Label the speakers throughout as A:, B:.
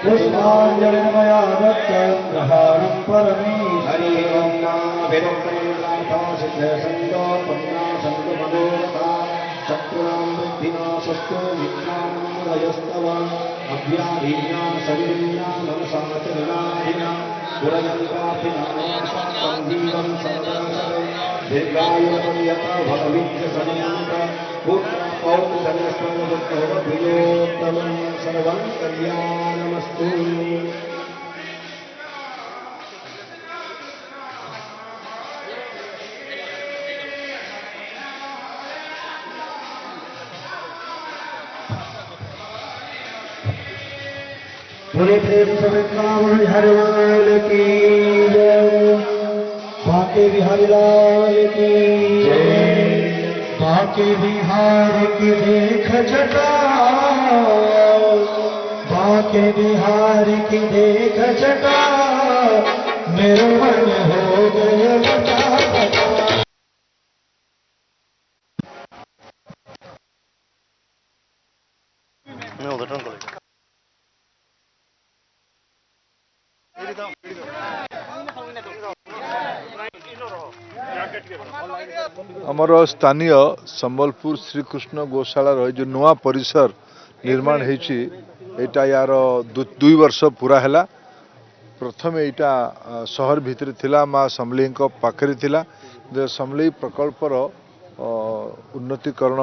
A: पुष्पाञ्जलिं मया दत्तग्रहाणं परमेश्वर हरि ओं नाभिरुक्तैर्नाथसिद्धसङ्गोपन्नासङ्गमनोरथा शत्रूणां बुद्धिनाशस्तु विद्यामयस्तव अव्याधीना शरीरिणा मनसा च निनादिना पुरजन्ताभिनाशासंजीवं सर्वशरे दीर्घायुर्यथा भवविद्यसमन्त पुत्रपौत्रधनस्वरूपप्रियोत्तमं सर्वं कल्याणमस्तु। पूरे प्रेम से वृंदावन हरिलाल की जय, बांके बिहारी लाल की जय। बांके बिहार की देख जटा, बांके बिहार की देख जटा, मेरे मन हो गए बता बता।
B: मैं उधर टर्न करेगा
C: आमर स्थानीय संबलपुर श्रीकृष्ण गोशाला जो नुआ परिसर निर्माण होती यार 2 वर्ष पूरा है। प्रथम यहाँ सहर भितर थिला माँ समलेई पाखरे थिला समलेई प्रकल्पर उन्नतीकरण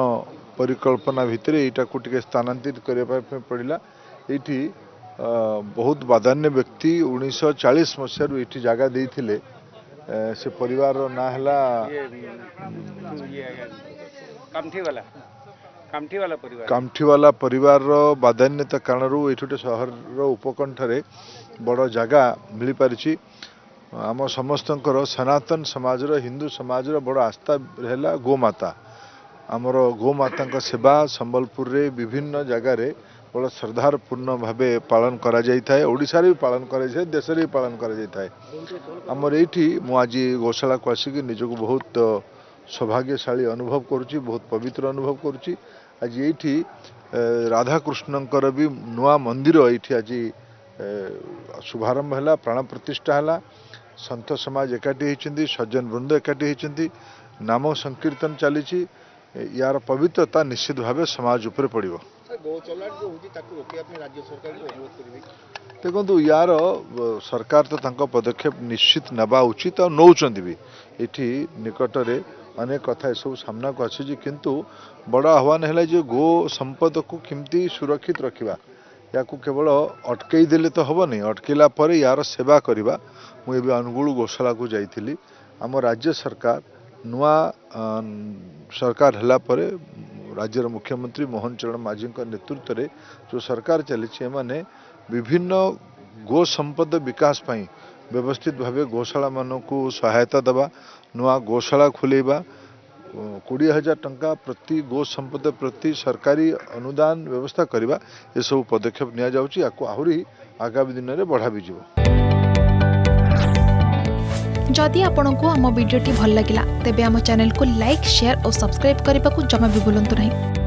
C: परिकल्पना भितर यहाँ को स्थानांतरित करने पड़ा। ये बहुत बाधान्य व्यक्ति 1940 मसीह ये जगह देते से परिवार ना है कामठीवाला परिवार बाधान्यता कारण ये सहर उपकंठरे बड़ जगह मिल पारी। आम समस्त सनातन समाज हिंदू समाज बड़ आस्था है गोमाता। आमर गोमाता सेवा संबलपुर रे विभिन्न जगार बड़ा श्रद्धापूर्ण भाव पालन करा जाए। ओडिशा रे भी पालन करा जाए, देश रे भी पालन करा जाए। आमर ये आज गौशाला को आसिक निजक बहुत सौभाग्यशाली अनुभव करुच्ची, बहुत पवित्र अनुभव करुच्ची। आज ये राधाकृष्णंकर भी नुआ मंदिर ये आज शुभारंभ है, प्राण प्रतिष्ठा है। संत समाज एकाठी होती, सज्जन वृंद एकाठी होती, नाम संकीर्तन चली। यार पवित्रता निश्चित भाव समाज उपर पड़ो। देखो यार सरकार तो तांको पदक्षेप निश्चित नवा उचित और नौचंदी भी। ये निकट में अनेक कथा सब सामना को आसी, किंतु बड़ आह्वान है जो गो संपद को केमती सुरक्षित रखा। या केवल अटकई देले तो हेनी, अटकला पर यार सेवा करवा। मुझे अनुगुल गौशाला को जाइली। आम राज्य सरकार नुआ सरकार है राज्यर मुख्यमंत्री मोहन चरण माझी नेतृत्व में जो सरकार चली विभिन्न गो संपद विकास पाई व्यवस्थित भाव गौशाला मानू सहायता देवा, नुआ गौशाला खुलेबा, 20,000 टंका प्रति गो संपद प्रति सरकारी अनुदान व्यवस्था करवा। ये सब पदक्षेप निया जाउची। याकू आहुरी आगामी दिन में बढ़ा भी जीवो।
D: जदि आपंक आम भिडी भल लगा तेब आम चैनल को लाइक, शेयर और सब्सक्राइब करने को जमा भी भूलु नहीं।